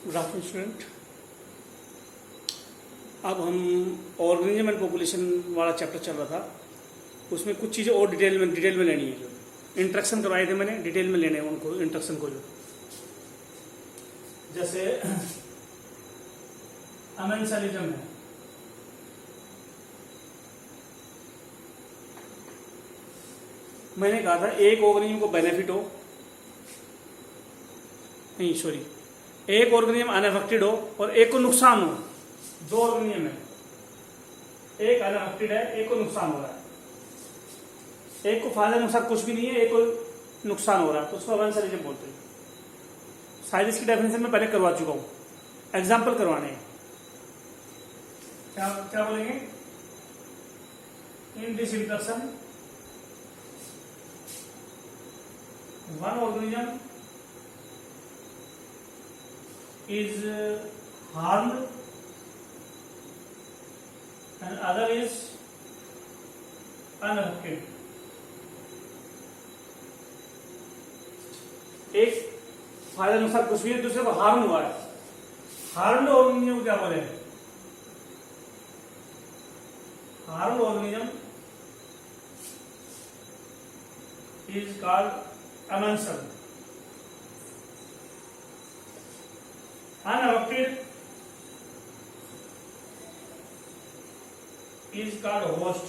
Good afternoon student. अब हम organism and population वाला चैप्टर चल रहा था, उसमें कुछ चीज़ें और डिटेल में लेनी है। जो इंट्रक्शन करवाए थे मैंने, डिटेल में लेने हैं उनको, इंट्रक्शन को। जो जैसे अमेंसलिज्म है, मैंने कहा था एक ऑर्गेनिज्म को बेनिफिट हो, नहीं सॉरी, एक ऑर्गेनिज्म अनअफेक्टेड हो और एक को नुकसान हो। दो ऑर्गेनिज्म है, एक अनअफेक्टेड है, एक को नुकसान हो रहा है, एक को फायदा नुकसान कुछ भी नहीं है, एक को नुकसान हो रहा है, तो उसको अमेंसलिज्म बोलते हैं। शायद इसकी डेफिनेशन में पहले करवा चुका हूं, एग्जाम्पल करवाने हैं। क्या क्या बोलेंगे? In this interaction one organism is harmed and other is unaffected. एक फायदा नुकसान कुछ भी है, दूसरे को हार्म हुआ है। हार्म्ड ऑर्गेनिज्म को क्या बोले? Harmed organism is called amensal. Unaffected is called host.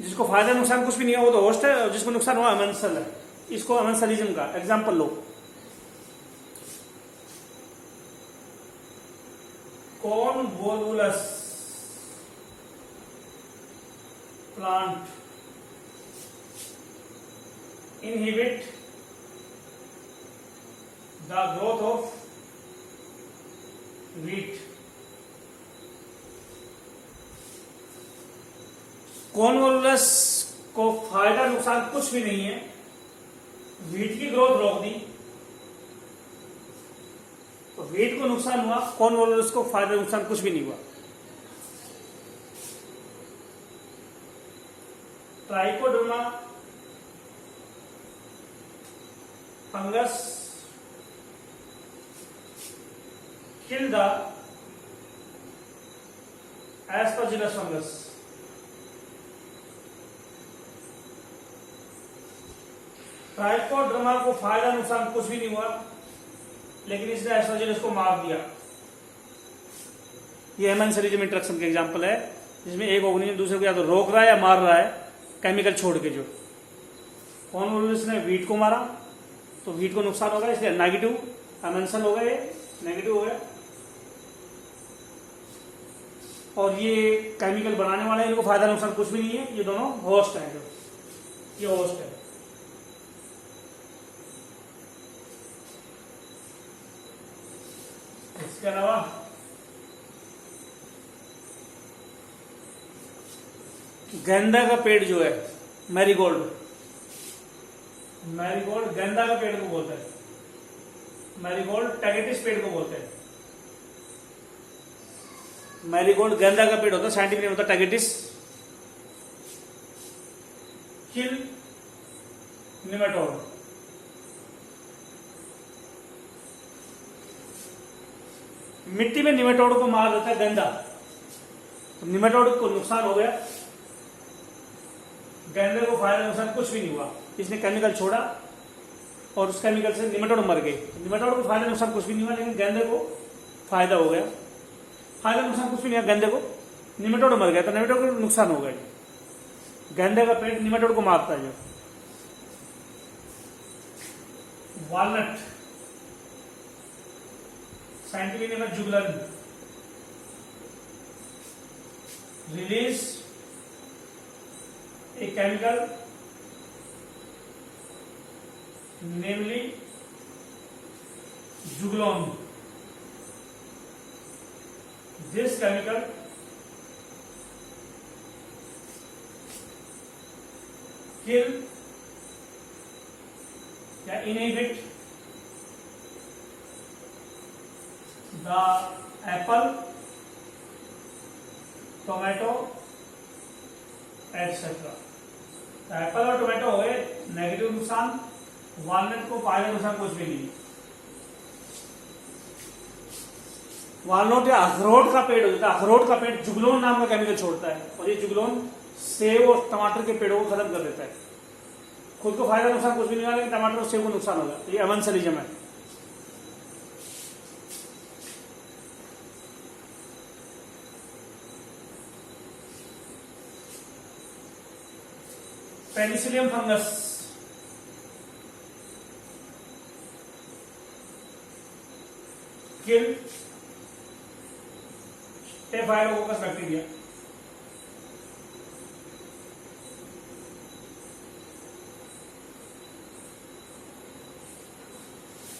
जिसको फायदा नुकसान कुछ भी नहीं है वो तो होस्ट है, और जिसको नुकसान हुआ अमेंसल है। इसको अमेंसलिज्म का एग्जाम्पल लो। Convolvulus plant inhibit the growth of wheat. Convolvulus को फायदा नुकसान कुछ भी नहीं है, व्हीट की ग्रोथ रोक दी तो व्हीट को नुकसान हुआ, कॉनवोलुलस को फायदा नुकसान कुछ भी नहीं हुआ। Trichoderma fungus kill the aspergillus fungus. Trichoderma को फायदा नुकसान कुछ भी नहीं हुआ, लेकिन इसने एस्परजिलस को मार दिया। ये अमेंसलिज्म इंट्रक्शन के एग्जांपल है, जिसमें एक ऑर्गेनिज्म दूसरे को या तो रोक रहा है या मार रहा है केमिकल छोड़ के। जो कॉनवोलुलस ने व्हीट को मारा तो व्हीट को नुकसान होगा, इसलिए नेगेटिव अमेंसल हो गए, नेगेटिव हो गया। और ये केमिकल बनाने वाले हैं, इनको फायदा नुकसान कुछ भी नहीं है, ये दोनों होस्ट हैं। जो ये होस्ट है। इसके अलावा गेंदा का पेड़ जो है, मैरीगोल्ड, मैरीगोल्ड गेंदा का पेड़ को बोलते हैं, मैरीगोल्ड टैगेटिस पेड़ को बोलते हैं। मैरीगोल्ड गेंदा का पेड़ होता है, साइंटिफिक नेम होता है टैगेटिस। किल निमेटोड। मिट्टी में निमेटोड को मार देता है गेंदा, तो निमेटोड को नुकसान हो गया, गेंदे को फायदा नुकसान कुछ भी नहीं हुआ। इसने केमिकल छोड़ा और उस केमिकल से निमेटोड मर गए। निमेटोड को फायदा नुकसान कुछ भी नहीं हुआ, लेकिन गेंदे को फायदा हो गया। फायदा नुकसान कुछ भी नहीं हुआ, गेंदे को, निमेटोड मर गया तो निमेटोड को नुकसान हो गया। गेंदे का पेड़ निमेटोड को मारता है। जो वॉलनट, साइंटिफिक नेम है जुगलन, release a chemical namely juglone. This chemical kill या inhibit the apple, tomato etcetera. Apple और टोमेटो हो गए नेगेटिव नुकसान, वालनट को पाया नुकसान कुछ भी नहीं। वालनट या अखरोट का पेड़ होता है, अखरोट का पेड़ जुगलोन नाम का केमिकल छोड़ता है और ये जुगलोन सेब और टमाटर के पेड़ों को खत्म कर देता है। खुद को फायदा नुकसान कुछ भी नहीं होगा, लेकिन टमाटर और सेब को नुकसान होगा। ये अमेंसेलिज्म है। पेनिसिलियम फंगस, किल स्टेफाइलोकोकस बैक्टीरिया।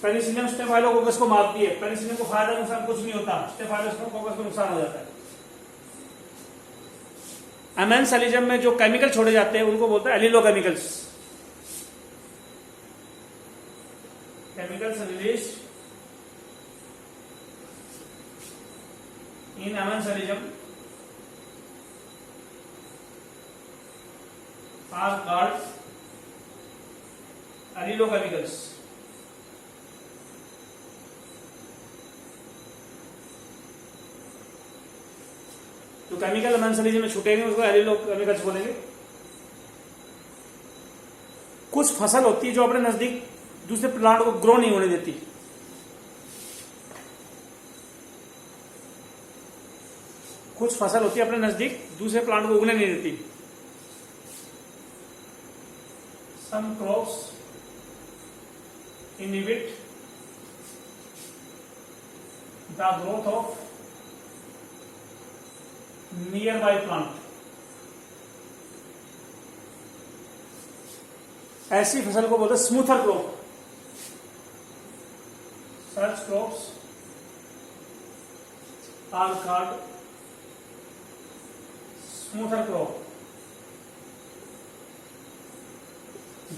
पेनिसिलियम स्टेफाइलोकोकस को मारती है। पेनिसिलियम को फायदा नुकसान कुछ नहीं होता, स्टेफाइलोकोकस को नुकसान हो जाता है। अमेंसेलिज्म में जो केमिकल छोड़े जाते हैं उनको बोलते हैं allelochemicals. Chemicals release in amensalism are called allelochemicals. जो केमिकल अमेंसेलिज्म में छूटेंगे उसको एलिलोकेमिकल्स बोलेंगे। कुछ फसल होती है जो अपने नजदीक दूसरे प्लांट को ग्रो नहीं होने देती। कुछ फसल होती है अपने नजदीक दूसरे प्लांट को उगने नहीं देती। Some crops inhibit the growth of nearby plant. ऐसी फसल को बोलते हैं smother crop. Such crops are called smother crop.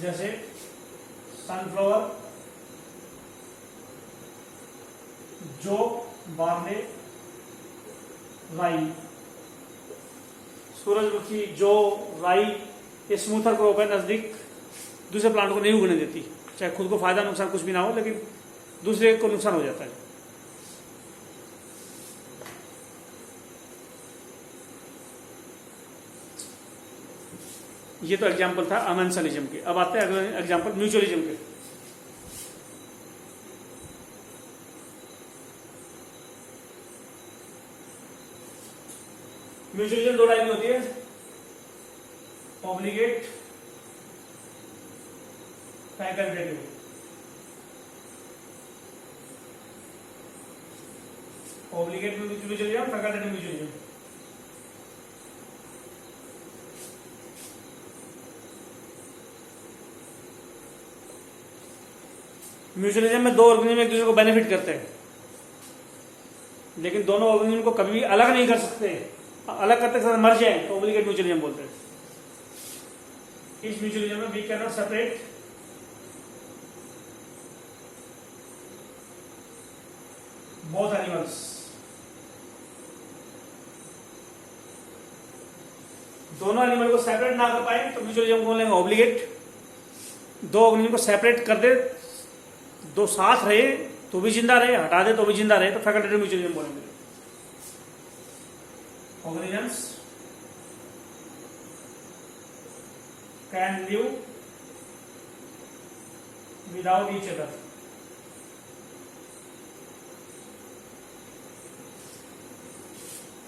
जैसे सनफ्लावर, जौ, बार्ले, राई। सूरजमुखी, जौ, राई ये स्मूथर क्रॉप है, नजदीक दूसरे प्लांट को नहीं उगने देती। चाहे खुद को फायदा नुकसान कुछ भी ना हो, लेकिन दूसरे को नुकसान हो जाता है। ये तो एग्जाम्पल था अमेंसेलिज्म के। अब आते हैं अगले एग्जाम्पल म्यूचुअलिज्म के। म्यूचुअलिज्म दो टाइप की होती है, obligate, facultative. Obligate mutualism, facultative mutualism. Mutualism में दो ऑर्गेनिज्म एक दूसरे को बेनिफिट करते हैं, लेकिन दोनों ऑर्गेनिज्म को कभी भी अलग नहीं कर सकते। अलग करते समय मर जाए तो ऑब्लिगेट म्यूचुअलिज्म बोलते हैं। इस म्यूचुअलिज्म में we can not separate both animals. दोनों एनिमल को सेपरेट ना कर पाए तो म्यूचुअलिज्म बोलेंगे ऑब्लिगेट। दो ऑर्गेनिज्म को सेपरेट कर दे, दो साथ रहे तो भी जिंदा रहे, हटा दे तो भी जिंदा रहे, तो फैकल्टेटिव म्यूचुअलिज्म बोलेंगे। Organisms can live without each other.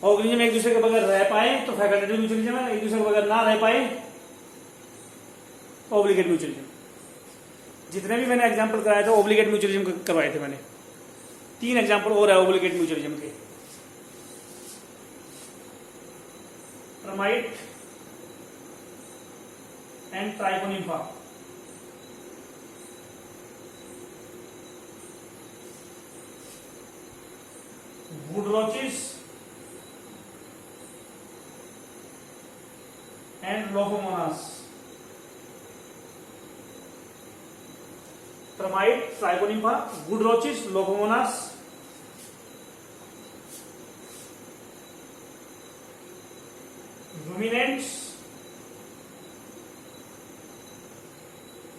Organism एक दूसरे के बगैर रह पाए तो फैकल्टेटिव म्यूचुअलिज्म है, एक दूसरे के बगैर ना रह पाए तो ऑब्लिगेट म्यूचुअलिज्म। जितने भी मैंने एग्जांपल कराए थे ऑब्लिगेट म्यूचुअलिज्म करवाए थे मैंने। 3 एग्जांपल और है ऑब्लिगेट म्यूचुअलिज्म के। Termite and Trichonympha. Wood roaches and Lophomonas. Termite, Trichonympha, wood roaches, Lophomonas. Ruminants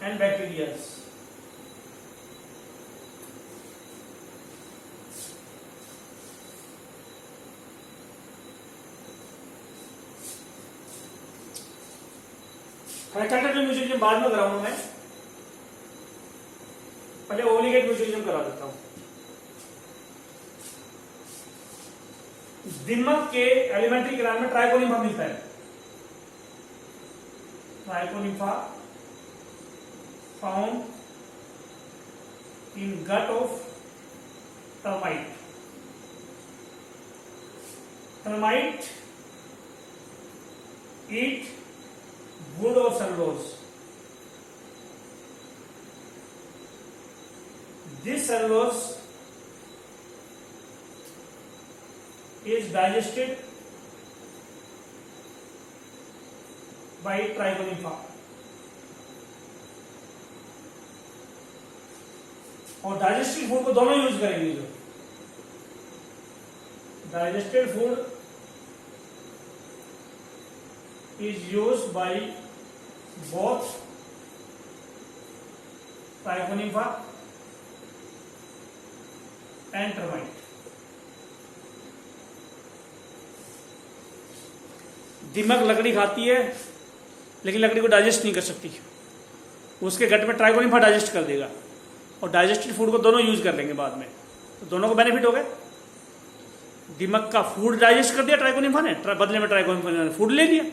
and bacteria. Facultative mutualism बाद में कराऊंगा मैं, पहले ओब्लिगेट म्यूचुअलिज्म करा देता हूं। दिमक के एलिमेंट्री किरान में ट्राइकोनिम्फा मिलता है। Trichonympha found in gut of termite. Termite eat wood or cellulose. This cellulose is digested by Trichonympha. और डाइजेस्टेड फूड को दोनों यूज करेंगे। जो digested food is used by both Trichonympha and termite. दिमक लकड़ी खाती है लेकिन लकड़ी को डाइजेस्ट नहीं कर सकती, उसके गट में ट्राइकोनिम्फा डाइजेस्ट कर देगा और डाइजेस्टेड फूड को दोनों यूज कर लेंगे बाद में, तो दोनों को बेनिफिट हो गए। दिमक का फूड डाइजेस्ट कर दिया ट्राइकोनिम्फा ने, बदले में ट्राइकोनिम्फा ने फूड ले लिया।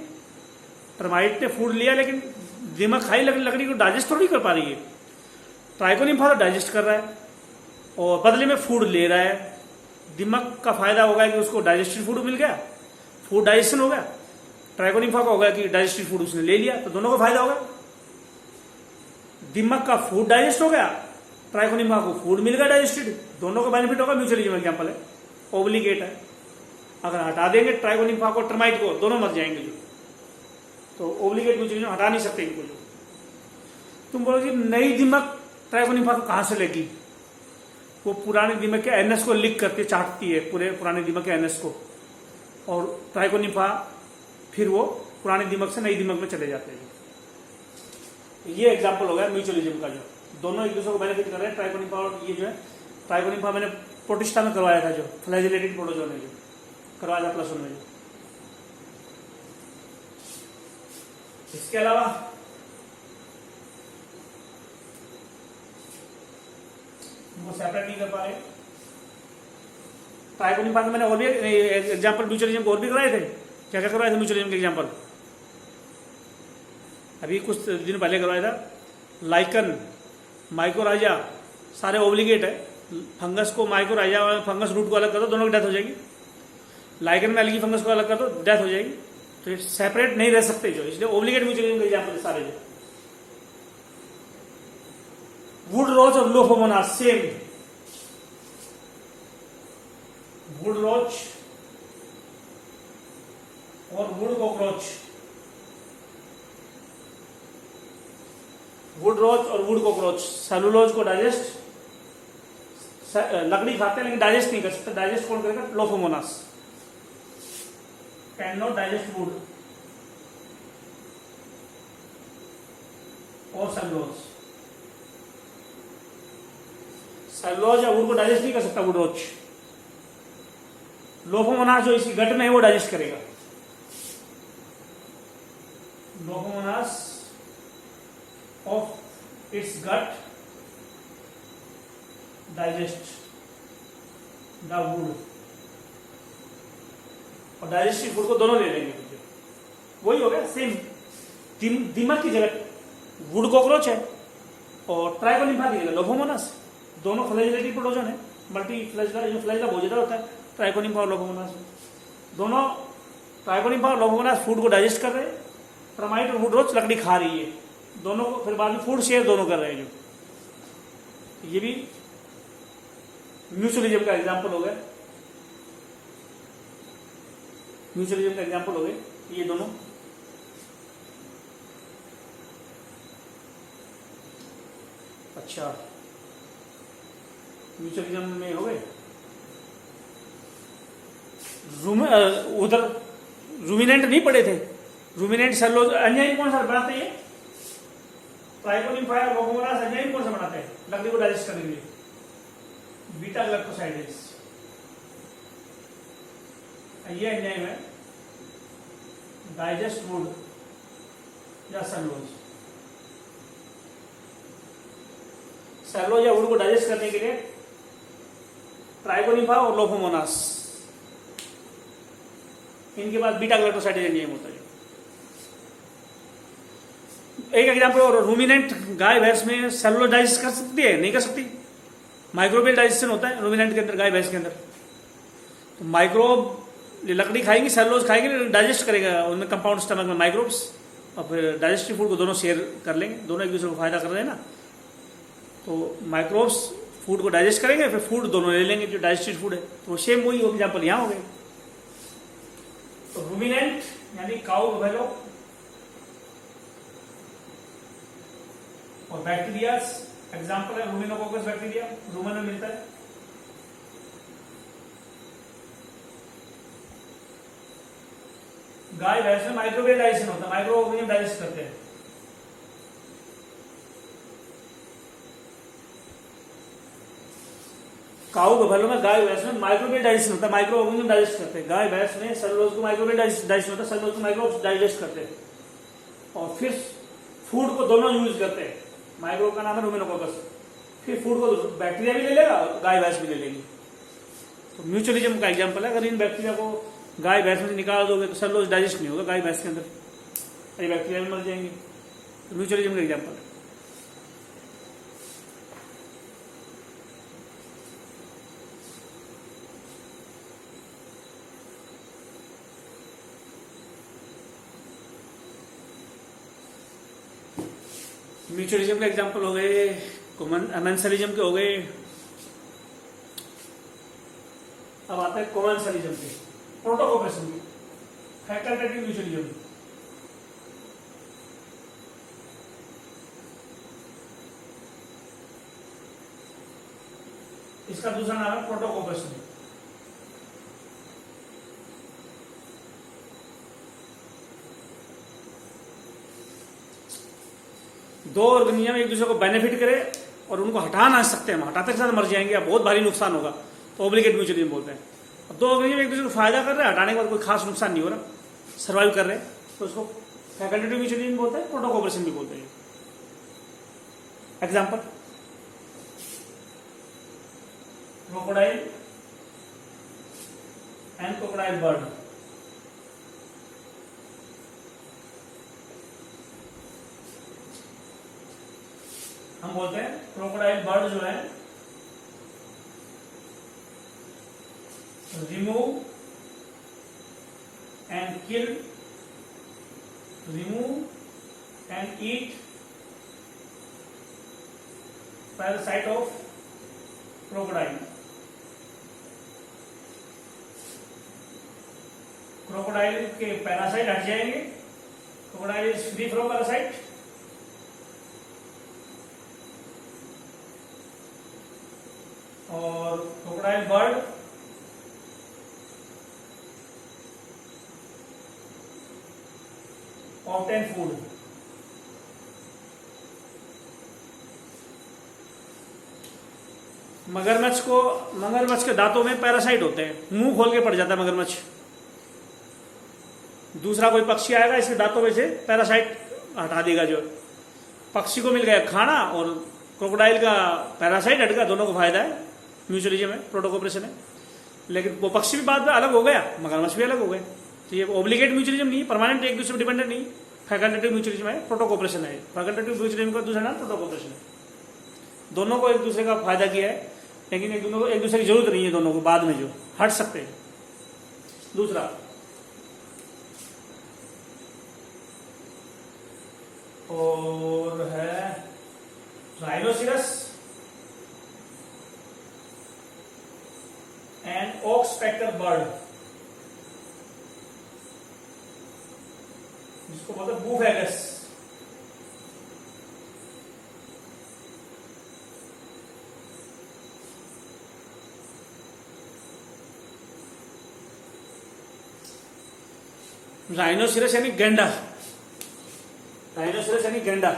टर्माइट ने फूड लिया लेकिन दिमक खाई लेकिन लकड़ी को डाइजेस्ट थोड़ी कर पा रही है। ट्राइकोनिम्फा तो डाइजेस्ट कर रहा है और बदले में फूड ले रहा है। दिमक का फायदा होगा कि उसको डाइजेस्टेड फूड मिल गया, फूड डाइजेशन हो गया। ट्राइकोनिम्फा का होगा कि डाइजेस्टेड फूड उसने ले लिया, तो दोनों को फायदा होगा। दिमक का फूड डाइजेस्ट हो गया, ट्राइकोनिम्फा को फूड मिल गया डाइजेस्टेड, दोनों को बेनिफिट होगा। म्यूचुअलिज्म एग्जांपल है, ओब्लिगेट है। अगर हटा देंगे ट्राइकोनिम्फा को टर्माइट को, दोनों मर जाएंगे जो, तो ओब्लिगेट म्यूचुअलिज्म हटा नहीं सकते इनको। जो तुम बोलोगे नई दिमक ट्राइकोनिम्फा को कहां से लेगी, वो पुरानी दिमक के एनएस को लिक करके चाटती है, पूरे पुराने दिमक के एनएस को, और ट्राइकोनिम्फा फिर वो पुरानी दिमक से नई दिमक में चले जाते हैं। ये एग्जांपल हो गया म्यूचुअलिज्म का, जो दोनों एक दूसरे को बेनिफिट कर रहे हैं। ट्राइकोनिम्फा और ये जो है, ट्राइकोनिम्फा मैंने प्रोटिस्टा में करवाया था, जो फ्लैजिलेटेड प्रोटोजोन है, जो करवाया था +1 में। इसके अलावा वो सेपरेट नहीं कर पा रहे। ट्राइकोनिम्फा के मैंने और भी एग्जांपल म्यूचुअलिज्म को और भी कराए थे। क्या क्या करवाए थे म्यूचुअलिज्म के एग्जांपल? अभी कुछ दिन पहले करवाया था। लाइकन, माइकोराइजा, सारे ओब्लिगेट है। फंगस को माइकोराइजा और फंगस रूट को अलग कर दो, दोनों की डेथ हो जाएगी। लाइकन में अलगी फंगस को अलग कर दो, डेथ हो जाएगी। तो सेपरेट नहीं रह सकते जो, इसलिए ओब्लिगेट म्यूचुअलिज्म के एग्जांपल सारे जो। वुड रोच और लोफोमोनास सेम। वुड रोच और वुड कॉकरोच, वुड रोच और वुड कॉकरोच सेलुलोज को डाइजेस्ट, लकड़ी खाते हैं लेकिन डाइजेस्ट नहीं कर सकते। डाइजेस्ट कौन करेगा? लोफोमोनास। कैन नॉट डाइजेस्ट वुड और सेलुलोज। सेलुलोज या वुड को डाइजेस्ट नहीं कर सकता वुड रोच। लोफोमोनास जो इसकी गट में है वो डाइजेस्ट करेगा। Lophomonas of its gut digest the wood, और डाइजेस्टिव फूड को दोनों ले लेंगे। वही हो गया सेम। दिमक की जगह वुड कॉकरोच है और ट्राइकोनिम्फा की जगह लोफोमोनास। दोनों फ्लैजिलेटेड प्रोटोजोन है। मल्टी फ्लैजिला, जो फ्लैजिला बहुत ज्यादा होता है, ट्राइकोनिम्फा और लोफोमोनास। दोनों ट्राइकोनिम्फा और लोफोमोनास फूड को डाइजेस्ट कर रहे हैं। टर्माइट और वुड रोच लकड़ी खा रही है, दोनों को फिर बाद में फूड शेयर दोनों कर रहे हैं। जो ये भी म्यूचुअलिज्म का एग्जांपल हो गया। म्यूचुअलिज्म का एग्जांपल हो गए ये दोनों। अच्छा, म्यूचुअलिज्म में हो गए। उधर रूमिनेंट नहीं पड़े थे। रूमिनेंट सेलुलोज एंजाइम कौन सा बनाते हैं? ट्राइकोनिम्फा और लोफोमोनास एंजाइम कौन सा बनाते हैं लकड़ी को डाइजेस्ट करने के लिए? Beta glycosidase. ये एंजाइम है डाइजेस्ट वुड या सेलुलोज। सेलुलोज या वुड को डाइजेस्ट करने के लिए ट्राइकोनिफा और लोफोमोनास, इनके बाद बीटा ग्लूकोसाइड एंजाइम होता है। एक एग्जांपल और, रूमिनेंट गाय भैंस में सेलुलोज डाइजेस्ट कर सकती है? नहीं कर सकती। माइक्रोबियल डाइजेशन होता है रूमिनेंट के अंदर, गाय भैंस के अंदर। तो माइक्रोब लकड़ी खाएंगी, सेलुलोज खाएंगे, डाइजेस्ट करेगा उनमें कंपाउंड स्टमक में माइक्रोब्स, और फिर डाइजेस्टिव फूड को दोनों शेयर कर लेंगे, दोनों एक दूसरे को फायदा कर रहे हैं ना। तो माइक्रोब्स फूड को डाइजेस्ट करेंगे, फिर फूड दोनों ले लेंगे जो डाइजेस्टिव फूड है। तो सेम वही एग्जाम्पल यहाँ हो गए। तो रूमिनेंट यानी काउ, बफेलो, और बैक्टीरिया एग्जाम्पल है रूमिनोकोकस बैक्टीरिया, रूमन में मिलता है। गाय भैंस में माइक्रोबियल डाइजेशन होता है, माइक्रो ऑर्गेनिज्म डाइजेस्ट करते हैं। काऊ बफेलो में, गाय भैंस में माइक्रोबियल डाइजेशन होता है, माइक्रो ऑर्गेनिज्म डाइजेस्ट करते हैं। गाय भैंस में सेलुलोज को माइक्रोबियल डाइजेशन होता है, सेलुलोज को माइक्रोब्स डाइजेस्ट करते हैं, और फिर फूड को दोनों यूज करते हैं। माइक्रो का नाम है रूमिनोकोकस। फिर फूड को बैक्टीरिया भी ले लेगा, गाय भैंस भी ले लेगी। तो म्यूचुअलिज्म का एग्जाम्पल है। अगर इन बैक्टीरिया को गाय भैंस में से निकाल दोगे तो सेलुलोज डाइजेस्ट नहीं होगा गाय भैंस के अंदर, ये बैक्टीरिया भी मर जाएंगे। तो म्यूचुअलिज्म का एग्जाम्पल है। म्यूचुअलिज्म के एग्जाम्पल हो गए, कॉमेंसलिज्म के हो गए। अब आता है कॉमेंसलिज्म के, प्रोटोकोपरेशन की, फैकल्टेटिव म्यूचुअलिज्म। इसका दूसरा नाम है प्रोटोकोपरेशन। दो ऑर्गेनिज्म एक दूसरे को बेनिफिट करे और उनको हटा ना सकते हैं, हटाते के साथ मर जाएंगे या बहुत भारी नुकसान होगा, तो ऑब्लिगेट म्यूचुअलिज्म बोलते हैं। अब दो ऑर्गेनिज्म एक दूसरे को फायदा कर रहे हैं, हटाने के बाद कोई खास नुकसान नहीं हो रहा, सर्वाइव कर रहे हैं, तो उसको फैकल्टेटिव म्यूचुअलिज्म बोलते हैं, प्रोटोकोपरेशन भी बोलते हैं। Example, crocodile and crocodile bird. हम बोलते हैं क्रोकोडाइल बर्ड जो है, remove and kill, remove and eat parasite of crocodile. Crocodile के पैरासाइट हट जाएंगे, crocodile is free from parasite, और क्रोकोडाइल बर्ड ऑब्टेन फूड। मगरमच्छ के दांतों में पैरासाइट होते हैं, मुंह खोल के पड़ जाता है मगरमच्छ। दूसरा कोई पक्षी आएगा, इसके दांतों में से पैरासाइट हटा देगा, जो पक्षी को मिल गया खाना और क्रोकोडाइल का पैरासाइट हट गया, दोनों को फायदा है। म्यूचुअलिज्म है, प्रोटोकोपरेशन है। लेकिन वो पक्षी भी बाद में अलग हो गया, मगरमच्छ भी अलग हो गए। तो ये ऑब्लिगेट म्यूचुअलिज्म नहीं, परमानेंट एक दूसरे पर डिपेंडेंट नहीं। फैकल्टेटिव म्यूचुअलिज्म है, प्रोटोकोपरेशन है। फैकल्टेटिव म्यूचुअलिज्म का दूसरा नाम प्रोटोकोपरेशन है। दोनों को एक दूसरे का फायदा किया है, लेकिन एक दूसरे की जरूरत नहीं है, दोनों को बाद में जो हट सकते हैं। दूसरा और है राइनोसिरस एंड ऑक्सपेक्टर बर्ड, जिसको बोलते हैं बूफेगस। राइनोसिरस यानी गेंडा, राइनोसिरस यानी गेंडा,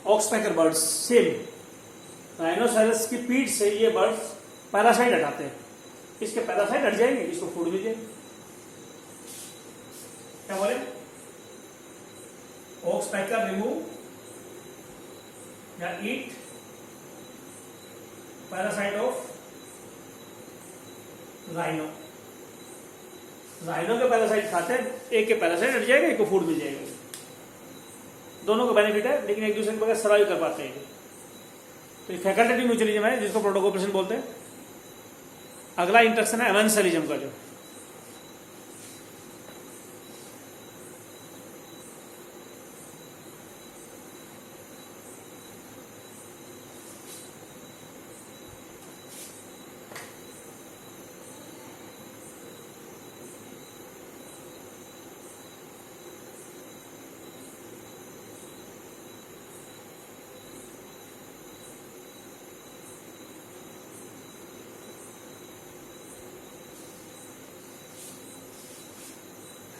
ऑक्सपेकर बर्ड्स सेम। राइनोसिरस की पीठ से ये बर्ड्स पैरासाइट हटाते हैं, इसके पैरासाइट हट जाएंगे, इसको फूड मिल जाएगी। क्या बोले? oxpecker remove या eat parasite of rhino. Rhino के पैरासाइट खाते हैं, एक के पैरासाइट हट जाएगा, एक को फूड मिल जाएगा, दोनों को बेनिफिट है, लेकिन एक दूसरे के बगैर सर्वाइव कर पाते हैं। तो फैकल्टेटिव म्यूचुअलिज्म है जिसको प्रोटोकॉपरेशन बोलते हैं। अगला इंटरेक्शन है एमेंसलिज्म का, जो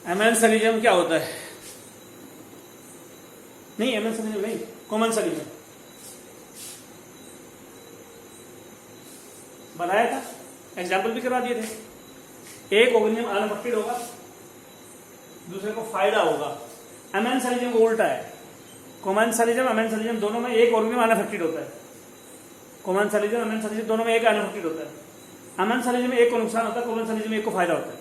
एमेंसलिज्म क्या होता है? नहीं, एमेंसलिज्म नहीं, कॉमनसलिज्म बनाया था, एग्जाम्पल भी करवा दिए थे। एक ऑर्गेनिज्म अनअफेक्टेड होगा, दूसरे को फायदा होगा। एमेंसलिज्म को उल्टा है, कॉमनसलिज्म एमेंसलिज्म दोनों में एक ऑर्गेनिज्म अनअफेक्टेड होता है, कॉमनसलिज्म एमेंसलिज्म दोनों में एक अनअफेक्टेड होता है। एमेंसलिज्म में एक को नुकसान होता है, कॉमनसलिज्म में एक को फायदा होता है।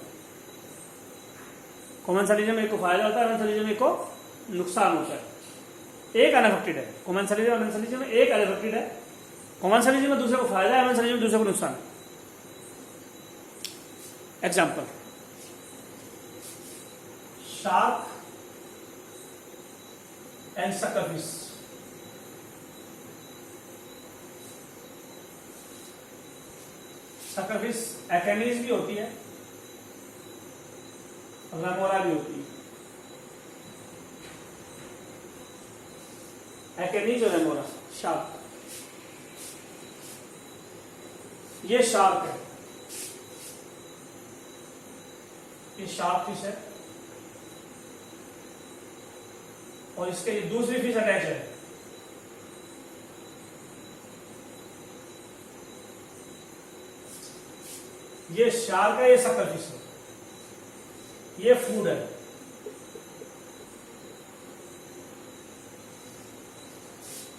कॉमनसलिज्म में एक को फायदा होता है, एमेंसलिज्म में एक को नुकसान होता है। एक अनअफेक्टेड है कॉमनसलिज्म, एमेंसलिज्म में एक अनअफेक्टेड है। कॉमनसलिज्म में दूसरे को फायदा है, एमेंसलिज्म में दूसरे को नुकसान है। Example, shark and suckerfish. Suckerfish Echeneis भी होती है, रेमोरा भी होती है। एकेनीज और रेमोरा, शार्क। ये शार्क है, ये शार्क फिश है, और इसके लिए दूसरी फिश अटैच है। ये शार्क है, ये सक्करफिश है, ये फूड है।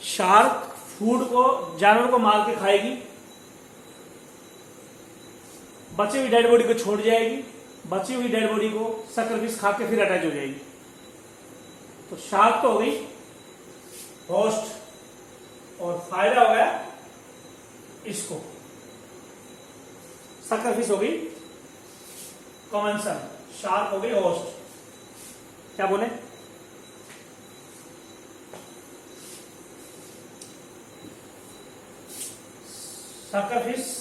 शार्क फूड को, जानवर को मार के खाएगी, बची हुई डेड बॉडी को छोड़ जाएगी, बची हुई डेड बॉडी को सक्करफिश खा के फिर अटैच हो जाएगी। तो शार्क तो हो गई होस्ट, और फायदा हो गया इसको। सक्करफिश हो गई कॉमनसल, शार्क हो गई होस्ट। क्या बोले? सक्करफिश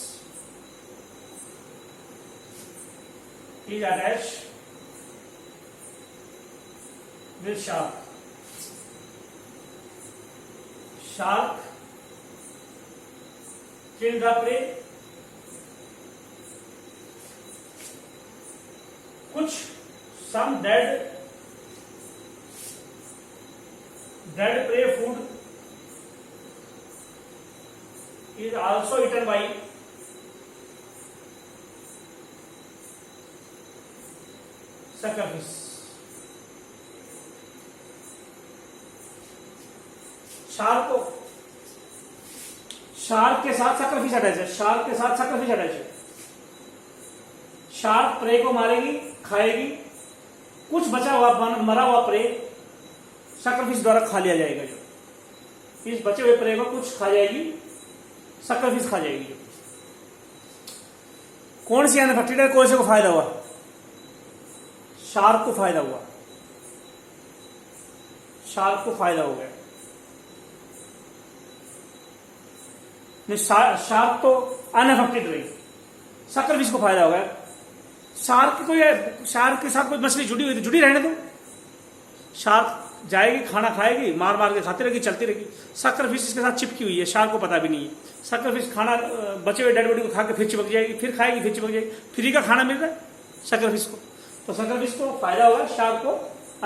is attached with shark. Shark kill the prey. कुछ some dead prey food is also eaten by suckerfish. Shark के साथ सक्करफिश अटैच है, शार्क के साथ सक्करफिश अटैच है। शार्क प्रे को मारेगी, खाएगी, कुछ बचा हुआ मरा हुआ प्रे सक्करफिश द्वारा खा लिया जाएगा। जो इस बचे हुए प्रे को कुछ खा जाएगी, सक्करफिश खा जाएगी। कौन सी अनअफेक्टेड है? कौन से को फायदा हुआ? शार्क को फायदा हुआ, शार्क को फायदा हो गया। नहीं, शार्क तो अनअफेक्टेड रही, सक्करफिश को फायदा हो गया। शार्क के साथ कोई मछली जुड़ी हुई तो जुड़ी रहने दो, शार्क जाएगी, खाना खाएगी, मार मार के खाती रहेगी, चलती रहेगी। सक्करफिश इसके साथ चिपकी हुई है, शार्क को पता भी नहीं है। सक्करफिश खाना, बचे हुए डेड बॉडी को खा के फिर चिपक जाएगी, फिर खाएगी, फिर चिपक जाएगी। फ्री का खाना मिल रहा है सक्करफिश को, तो सक्करफिश को फायदा होगा, शार्क को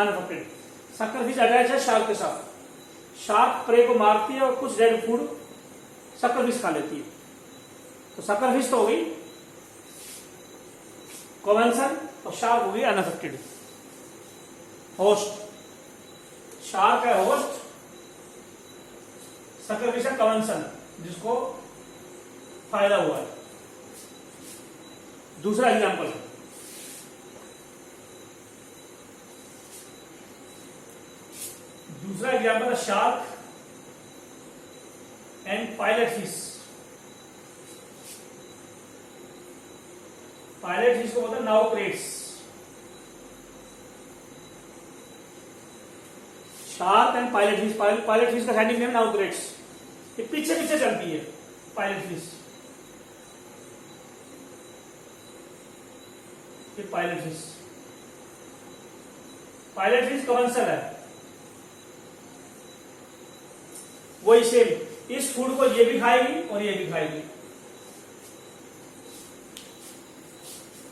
अनअफेक्टेड। सक्करफिश अटैच है शार्क के साथ, शार्क प्रे को मारती है और कुछ डेड फूड सक्करफिश खा लेती है। तो सक्करफिश तो हो गई कॉमनसल और शार्क हो गई अनअफेक्टेड होस्ट। शार्क है होस्ट, सक्करफिश है कमेंसल, जिसको फायदा हुआ है। दूसरा एग्जांपल, है shark and pilot fish. Pilot fish को बोलते हैं Naucrates. Shark and pilot fish, pilot fish का साइंटिफिक नेम नाउक्रेट्स। ये पीछे पीछे चलती है पायलट फिश, ये pilot fish. Pilot fish commercial है, वही सेम इस फूड को ये भी खाएगी और ये भी खाएगी।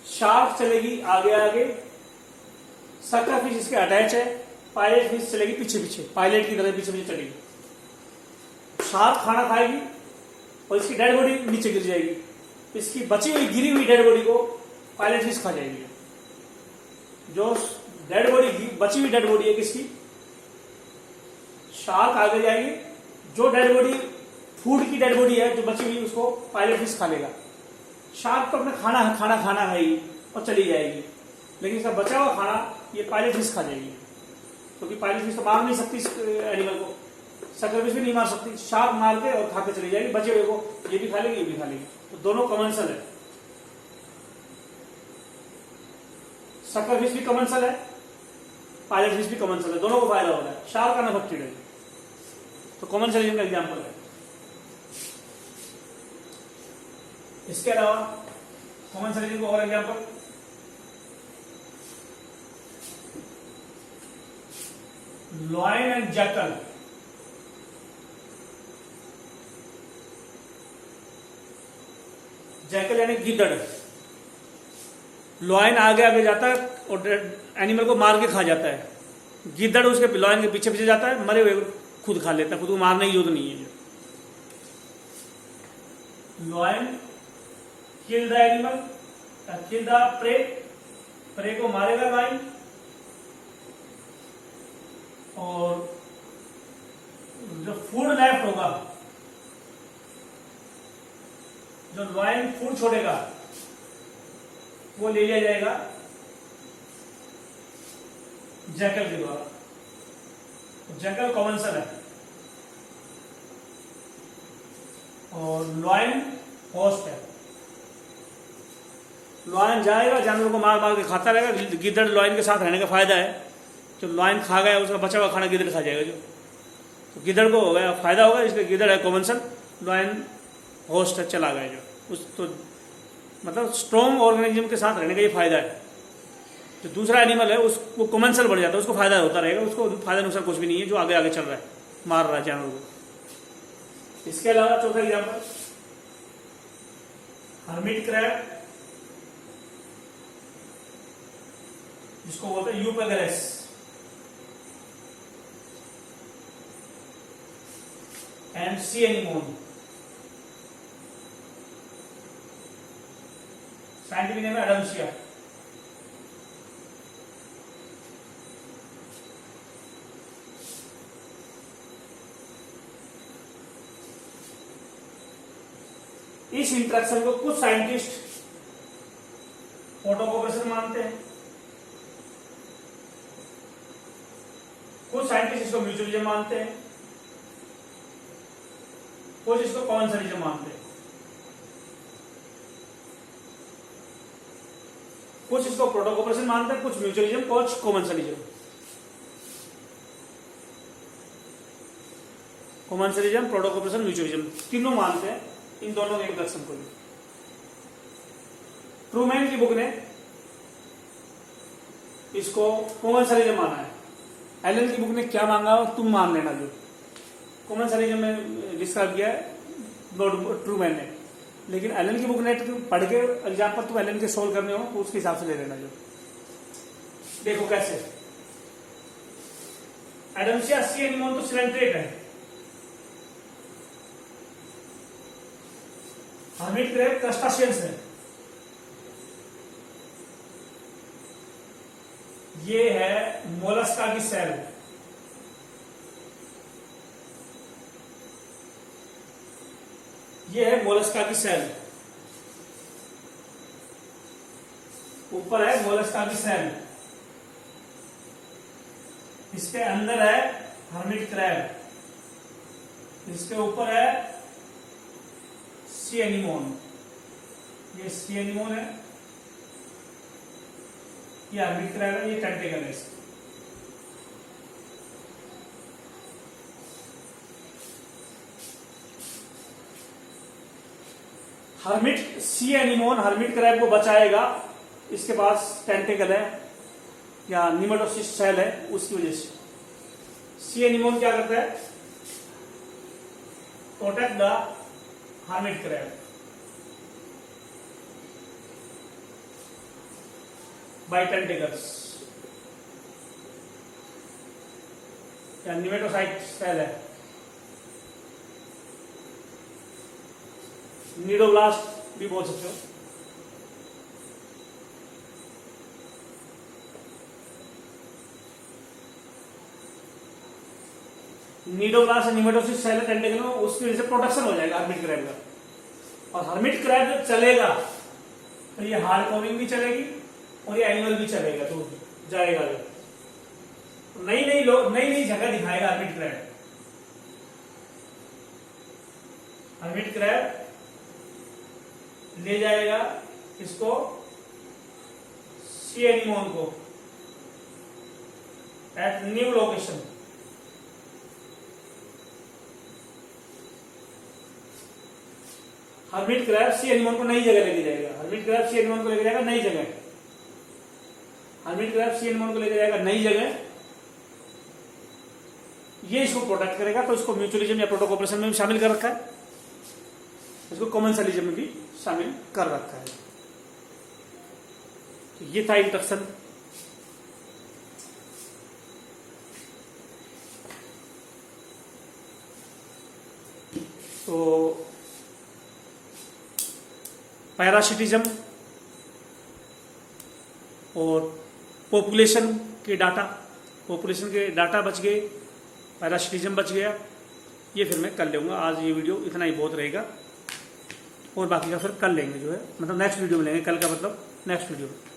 शार्क चलेगी आगे आगे, सक्कर फिश इसके अटैच है, पायलट फिश चलेगी पीछे पीछे, पायलट की तरह पीछे पीछे चलेगी। शार्क खाना खाएगी और इसकी डेड बॉडी नीचे गिर जाएगी, इसकी बची हुई गिरी हुई डेड बॉडी को पायलट फिश खा जाएगी। जो डेड बॉडी बची हुई डेड बॉडी है किसकी, शार्क आगे जाएगी, जो डेड बॉडी फूड की डेड बॉडी है जो बची हुई उसको पायलट फिश खा लेगा। शार्क तो अपना खाना खाएगी और चली जाएगी, लेकिन इसका बचा हुआ खाना ये पायलट फिश खा जाएगी, क्योंकि पायलट फिश तो मार नहीं सकती इस एनिमल को, सक्कर फिश भी नहीं मार सकती। शार्क मार के और खा के चली जाएगी, बचे हुए को ये भी खा लेगी ये भी खा लेगी। तो दोनों कमर्शियल है, सक्कर फिश भी कमर्शियल है, पायलट फिश भी कमर्शियल है, दोनों को फायदा हो रहा है। शार्क अनअफेक्टेड है, तो कमर्शियलिज्म का एग्जाम्पल है। इसके अलावा कमर्शियलिज्म का और example, lion and jackal. Jackal यानी गिद्धड़, लॉयन आगे आगे जाता है और एनिमल को मार के खा जाता है, गिद्धड़ उसके लॉयन के पीछे पीछे जाता है, मरे हुए खुद खा लेता है, खुद को मारने की जरूरत नहीं है। Lion kill the animal, kill the prey, prey को मारेगा लॉयन, और जो फूड लेफ्ट होगा, जो लॉयन फूड छोड़ेगा वो ले लिया जाएगा जैकल के द्वारा। जैकल कॉमर्शियल है और लॉयन होस्ट है। लॉयन जाएगा, जानवर को मार मार के खाता रहेगा, गिद्धड़ लॉयन के साथ रहने का फायदा है, जो लॉयन खा गया उसका बचा हुआ खाना गिद्धड़ खा जाएगा, जो तो गिद्धड़ को हो गया फायदा होगा, इसलिए गिद्धड़ है कॉमर्शियल, लॉयन होस्ट है, चला गया जो उस, तो मतलब स्ट्रॉन्ग ऑर्गेनिज्म के साथ रहने का ये फायदा है। जो दूसरा एनिमल है उसको कॉमर्शियल बढ़ जाता है, उसको फायदा होता रहेगा, उसको फायदा नुकसान कुछ भी नहीं है, जो आगे आगे चल रहा है, मार रहा है जानवर को। इसके अलावा चौथा एग्जाम्पल, हर्मिट क्रैब, जिसको बोलते हैं Eupagurus, and sea anemone. Scientific name है एडम्सिया। इस इंटरेक्शन को कुछ साइंटिस्ट फोटोकॉपरेशन मानते हैं, कुछ साइंटिस्ट इसको म्यूचुअलिज्म मानते हैं, कुछ इसको कॉमर्शियलिज्म मानते हैं, कुछ इसको प्रोटोकॉपरेशन मानते हैं, कुछ म्यूचुअलिज्म, कुछ कॉमर्शियलिज्म। कॉमर्शियलिज्म, प्रोटोकॉपरेशन, म्यूचुअलिज्म तीनों मानते हैं इन दोनों के इंटरेक्शन को। ट्रूमैन की बुक ने इसको कॉमर्शियलिज्म माना है, एलन की बुक ने क्या मांगा तुम मान लेना, जो कॉमर्शियलिज्म में डिस्क्राइब किया है ट्रूमैन ने, लेकिन एलन की बुक ने पढ़ के एग्जाम्पल तुम एलन के सोल्व करने हो तो उसके हिसाब से ले लेना। जो देखो कैसे, एडम्सिया सी एनीमोन तो सिलेंट्रेट है, हर्मिट क्रैब क्रस्टाशियंस है, ये है मोलस्का की सेल, ये है मोलस्का की सेल, ऊपर है मोलस्का की सेल, इसके अंदर है हर्मिट क्रैब, इसके ऊपर है सी एनीमोन, ये सी एनीमोन है, ये हर्मिट क्रैब है, ये टेंटेकल है इसका। हर्मिट सी एनीमोन हर्मिट क्रैब को बचाएगा, इसके पास टेंटेकल है या निमेटोसिस सेल है, उसकी वजह से। सी एनीमोन क्या करता है? Protect the hermit crab by tentacles, या निमेटोसाइट सेल है, नीडोब्लास्ट भी बोल सकते हो। नीडोब्लास्ट और निमेटोसिस सेल टेंटेकल में, उसकी वजह से प्रोटेक्शन हो जाएगा हर्मिट क्रैब का। और हर्मिट क्रैब जब चलेगा तो ये हार्ड कोरिंग भी चलेगी और ये एनिमल भी चलेगा, तो जाएगा जो नई नई जगह दिखाएगा हर्मिट क्रैब। हर्मिट क्रैब ले जाएगा इसको, सी एनीमोन को, at new location. Hermit crab sea anemone को नई जगह लेके जाएगा, हर्मिट क्रैब सी एनीमोन को लेके जाएगा नई जगह, हर्मिट क्रैब सी एनीमोन को लेके जाएगा नई जगह, ये इसको प्रोटेक्ट करेगा। तो इसको म्यूचुअलिज्म या प्रोटोकॉपरेशन में भी शामिल कर रखा है, इसको कॉमेंसलिज्म में भी शामिल कर रखा है। तो ये था इंट्रोडक्शन। तो पैरासिटिज्म और पॉपुलेशन के डाटा बच गए, पैरासिटिज्म बच गया, ये फिर मैं कर लूँगा। आज ये वीडियो इतना ही बहुत रहेगा, और बाकी का फिर कल लेंगे, जो है मतलब नेक्स्ट वीडियो में लेंगे, कल का मतलब नेक्स्ट वीडियो में।